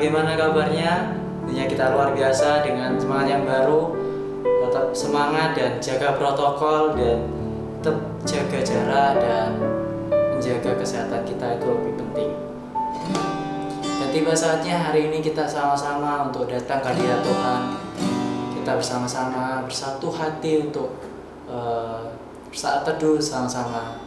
bagaimana kabarnya? Tentunya kita luar biasa dengan semangat yang baru. Tetap semangat dan jaga protokol dan tetap jaga jarak dan menjaga kesehatan kita itu lebih penting. Dan tiba saatnya hari ini kita sama-sama untuk datang ke hadirat Tuhan. Kita bersama-sama bersatu hati untuk bersaat teduh sama-sama.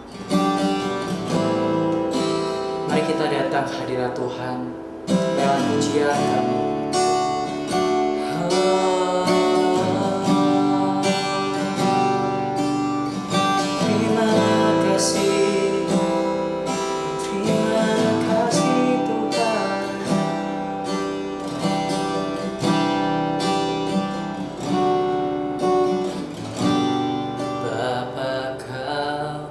Mari kita datang ke hadirat Tuhan lewat pujian kami. Terima kasih, terima kasih Tuhan. Bapa Kau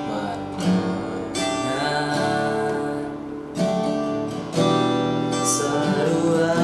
mendengar seruan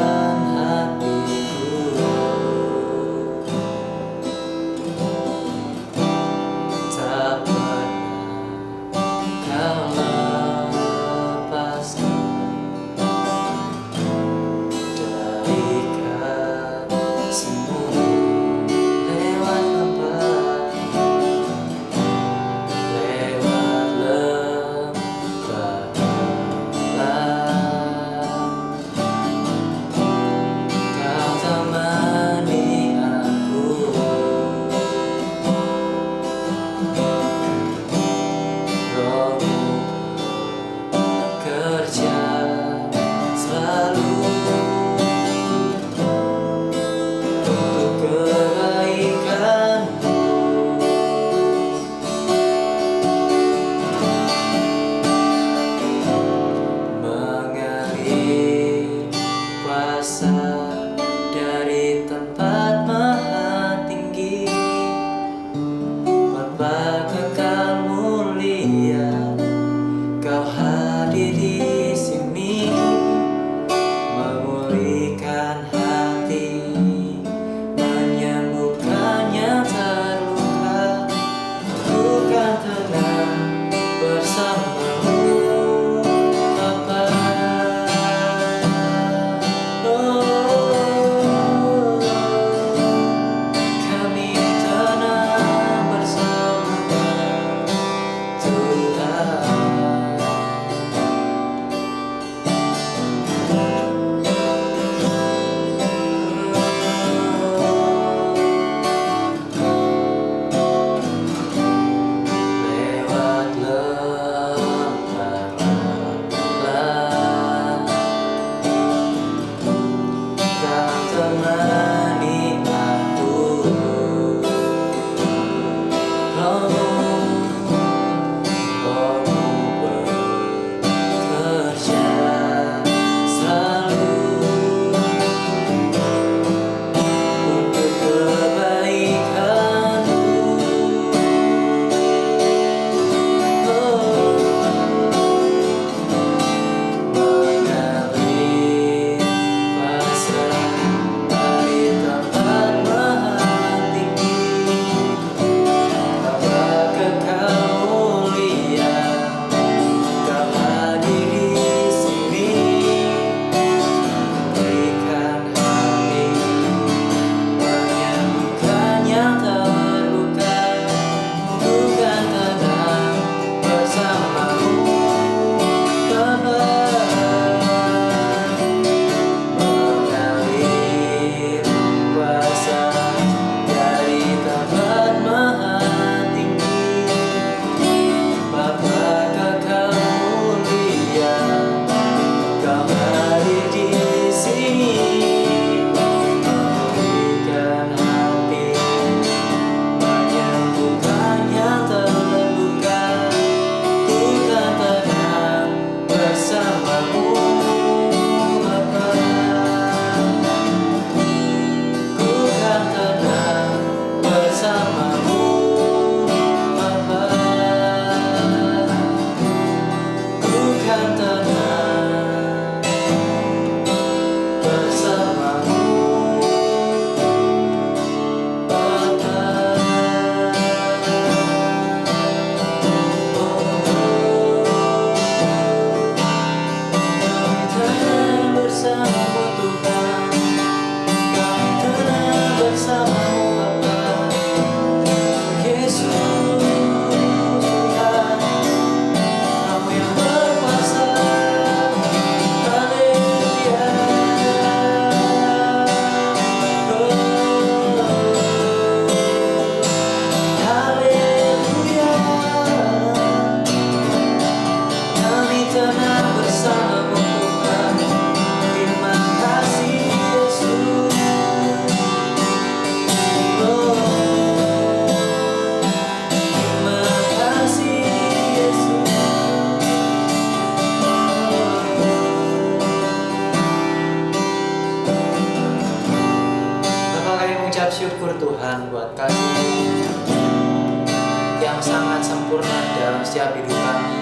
yang sangat sempurna dalam setiap hidup kami.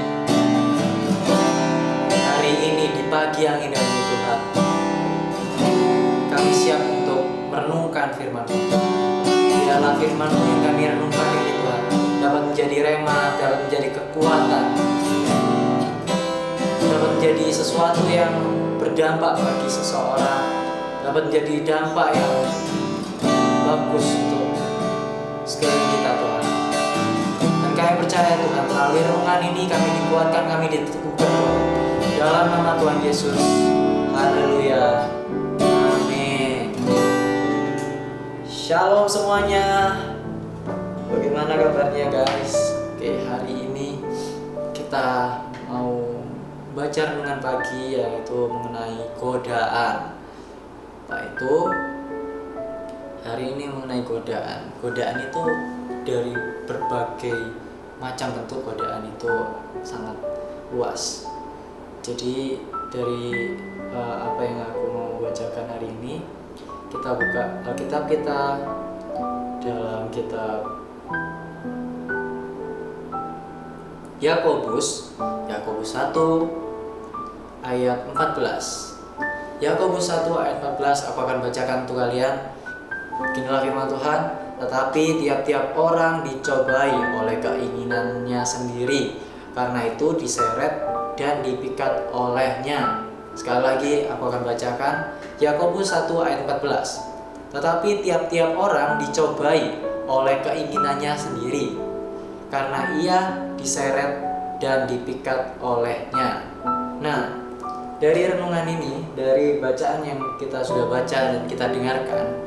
Hari ini di pagi yang indah ini Tuhan, kami siap untuk merenungkan firman-Mu. Biarlah firman-Mu yang kami renungkan ini Tuhan dapat menjadi rema, dapat menjadi kekuatan, dapat menjadi sesuatu yang berdampak bagi seseorang, dapat menjadi dampak yang bagus untuk sekeliling kita Tuhan. Dan kami percaya Tuhan, melalui renungan ini kami dikuatkan, kami diteguhkan Tuhan. Dalam nama Tuhan Yesus, haleluya, amin. Shalom semuanya. Bagaimana kabarnya guys? Oke, hari ini kita mau baca renungan pagi, yaitu mengenai godaan. Apa itu? Hari ini mengenai godaan. Godaan itu dari berbagai macam bentuk godaan itu sangat luas. Jadi dari apa yang aku mau bacakan hari ini, kita buka Alkitab kita dalam kitab Yakobus 1 ayat 14. Yakobus 1 ayat 14 aku akan bacakan untuk kalian. Beginilah firman Tuhan, tetapi tiap-tiap orang dicobai oleh keinginannya sendiri, karena itu diseret dan dipikat olehnya. Sekali lagi aku akan bacakan Yakobus 1 ayat 14. Tetapi tiap-tiap orang dicobai oleh keinginannya sendiri, karena ia diseret dan dipikat olehnya. Nah, dari renungan ini, dari bacaan yang kita sudah baca dan kita dengarkan,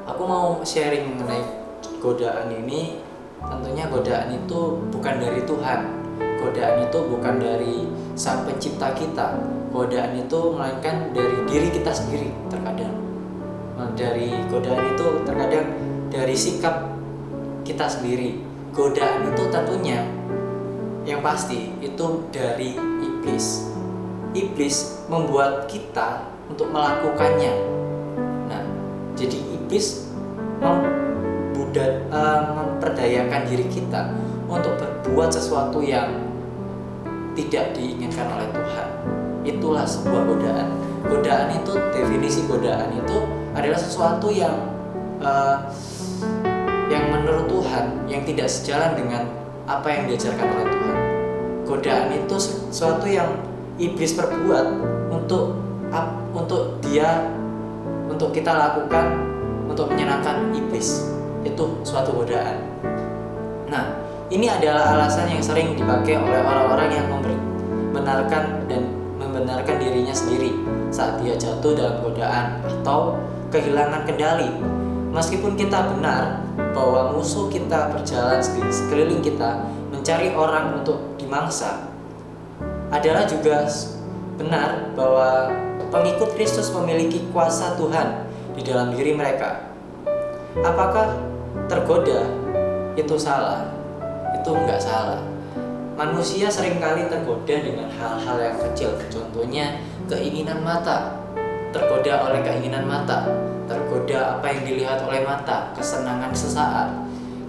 aku mau sharing mengenai godaan ini. Tentunya godaan itu bukan dari Tuhan, godaan itu bukan dari Sang Pencipta kita, godaan itu melainkan dari diri kita sendiri. Terkadang dari godaan itu terkadang dari sikap kita sendiri. Godaan itu tentunya yang pasti itu dari iblis. Iblis membuat kita untuk melakukannya. Nah, jadi iblis memperdayakan diri kita untuk berbuat sesuatu yang tidak diinginkan oleh Tuhan. Itulah sebuah godaan. Godaan itu, definisi godaan itu adalah sesuatu yang menurut Tuhan, yang tidak sejalan dengan apa yang diajarkan oleh Tuhan. Godaan itu sesuatu yang iblis perbuat untuk kita lakukan untuk menyenangkan iblis. Itu suatu godaan. Nah, ini adalah alasan yang sering dipakai oleh orang-orang yang membenarkan dirinya sendiri saat dia jatuh dalam godaan atau kehilangan kendali. Meskipun kita benar bahwa musuh kita berjalan sekeliling kita mencari orang untuk dimangsa, adalah juga benar bahwa pengikut Kristus memiliki kuasa Tuhan di dalam diri mereka. Apakah tergoda itu salah? Itu enggak salah. Manusia seringkali tergoda dengan hal-hal yang kecil. Contohnya keinginan mata, tergoda oleh keinginan mata, tergoda apa yang dilihat oleh mata, kesenangan sesaat,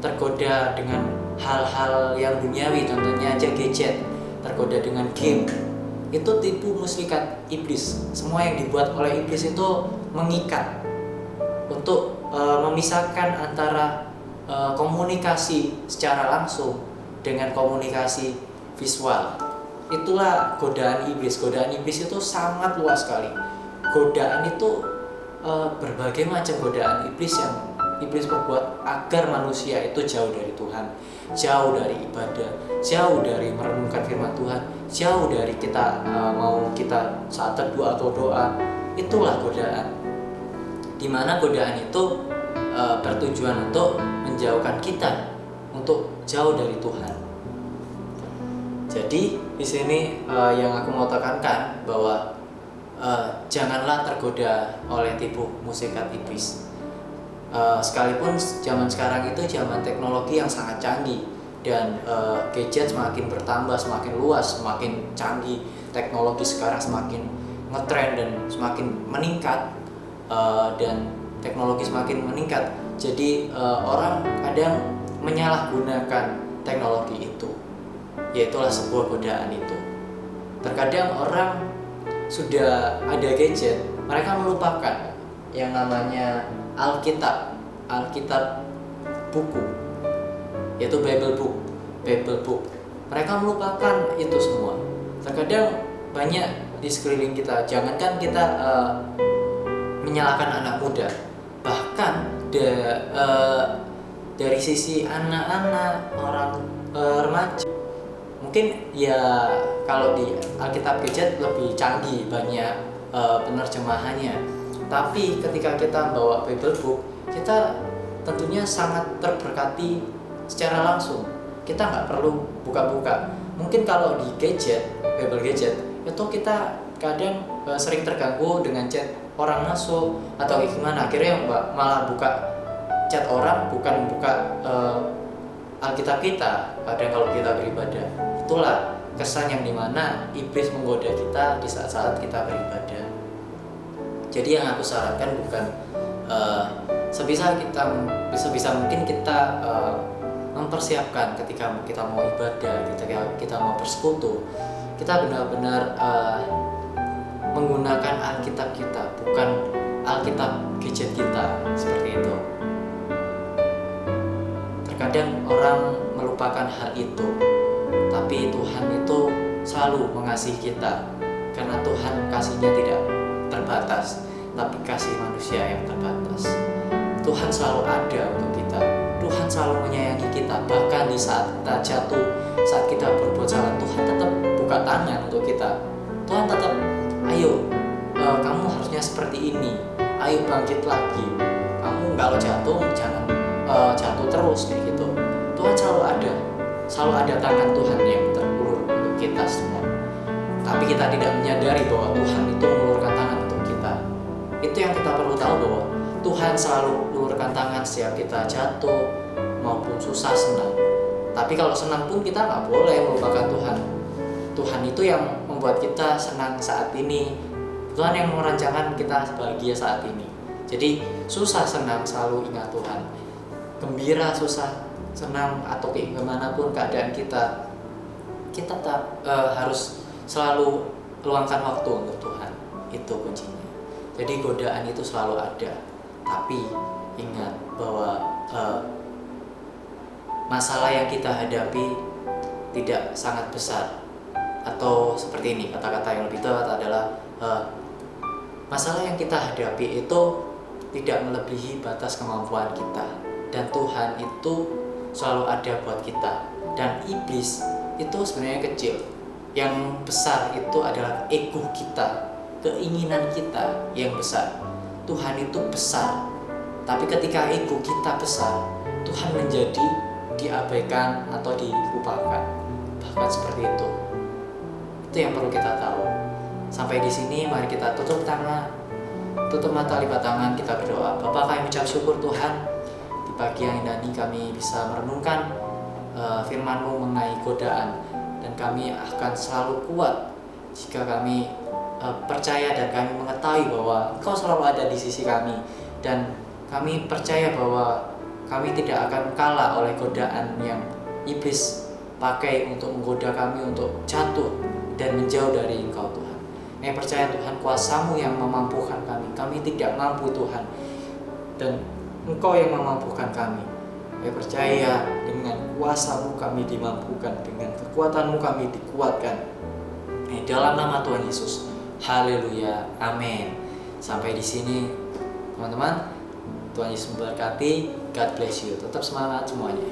tergoda dengan hal-hal yang duniawi, contohnya aja gadget, tergoda dengan game. Itu tipu muslihat iblis. Semua yang dibuat oleh iblis itu mengikat untuk memisahkan antara komunikasi secara langsung dengan komunikasi visual. Itulah godaan iblis. Godaan iblis itu sangat luas sekali. Godaan itu berbagai macam godaan iblis yang iblis berbuat agar manusia itu jauh dari Tuhan, jauh dari ibadah, jauh dari merenungkan firman Tuhan, jauh dari kita saat teduh atau doa. Itulah godaan. Dimana godaan itu bertujuan untuk menjauhkan kita untuk jauh dari Tuhan. Jadi di sini yang aku mau tekankan bahwa janganlah tergoda oleh tipu muslihat iblis. Sekalipun zaman sekarang itu zaman teknologi yang sangat canggih dan gadget semakin bertambah, semakin luas, semakin canggih, teknologi sekarang semakin ngetrend dan semakin meningkat, dan teknologi semakin meningkat, Jadi orang kadang menyalahgunakan teknologi itu, yaitulah sebuah godaan itu. Terkadang orang sudah ada gadget, mereka melupakan yang namanya Alkitab buku, yaitu Bible book. Mereka melupakan itu semua. Terkadang banyak di sekeliling kita, jangankan kita menyalahkan anak muda, bahkan dari sisi anak-anak, orang remaja, mungkin ya kalau di Alkitab gadget lebih canggih, banyak penerjemahannya. Tapi ketika kita bawa Bible book, kita tentunya sangat terberkati secara langsung. Kita nggak perlu buka-buka. Mungkin kalau di gadget, Bible gadget, itu kita kadang sering terganggu dengan chat orang masuk atau gimana. Akhirnya malah buka chat orang, bukan buka Alkitab kita. Kadang kalau kita beribadah, itulah kesan yang dimana iblis menggoda kita di saat-saat kita beribadah. Jadi yang aku sarankan bukan sebisa mungkin kita mempersiapkan ketika kita mau ibadah, ketika kita mau bersekutu, kita benar-benar menggunakan Alkitab kita, bukan Alkitab gadget kita, seperti itu. Terkadang orang melupakan hal itu, tapi Tuhan itu selalu mengasihi kita, karena Tuhan kasihnya tidak terbatas, tapi kasih manusia yang terbatas. Tuhan selalu ada untuk kita, Tuhan selalu menyayangi kita. Bahkan di saat kita jatuh, saat kita berbuat salah, Tuhan tetap buka tangan untuk kita. Tuhan tetap, ayo, kamu harusnya seperti ini, ayo bangkit lagi. Kamu kalau jatuh, jangan jatuh terus kayak gitu. Tuhan selalu ada tangan Tuhan yang terulur untuk kita semua. Tapi kita tidak menyadari bahwa Tuhan itu mengulurkan tangan untuk kita. Itu yang kita perlu tahu, bahwa Tuhan selalu ulurkan tangan setiap kita jatuh maupun susah, senang. Tapi kalau senang pun kita nggak boleh melupakan Tuhan. Tuhan itu yang membuat kita senang saat ini. Tuhan yang merancangkan kita bahagia saat ini. Jadi susah senang selalu ingat Tuhan. Gembira, susah, senang, atau kayak gimana pun keadaan kita tak harus selalu luangkan waktu untuk Tuhan. Itu kuncinya. Jadi godaan itu selalu ada. Tapi ingat bahwa masalah yang kita hadapi tidak sangat besar. Atau seperti ini, kata-kata yang lebih tepat adalah masalah yang kita hadapi itu tidak melebihi batas kemampuan kita. Dan Tuhan itu selalu ada buat kita. Dan iblis itu sebenarnya kecil. Yang besar itu adalah ego kita, keinginan kita yang besar. Tuhan itu besar, tapi ketika ego kita besar, Tuhan menjadi diabaikan atau dilupakan, bahkan seperti itu. Itu yang perlu kita tahu. Sampai di sini, mari kita tutup mata, lipat tangan, kita berdoa. Bapa, kami ucap syukur Tuhan, di pagi yang indah ini kami bisa merenungkan firman-Mu mengenai godaan, dan kami akan selalu kuat jika kami percaya dan kami mengetahui bahwa Engkau selalu ada di sisi kami, dan kami percaya bahwa kami tidak akan kalah oleh godaan yang iblis pakai untuk menggoda kami untuk jatuh dan menjauh dari Engkau Tuhan. Kami percaya Tuhan, kuasa-Mu yang memampukan kami. Kami tidak mampu Tuhan, dan Engkau yang memampukan kami. Kami percaya dengan kuasa-Mu kami dimampukan, dengan kekuatan-Mu kami dikuatkan. Dalam nama Tuhan Yesus. Haleluya, amin. Sampai di sini teman-teman. Tuhan Yesus memberkati. God bless you. Tetap semangat semuanya.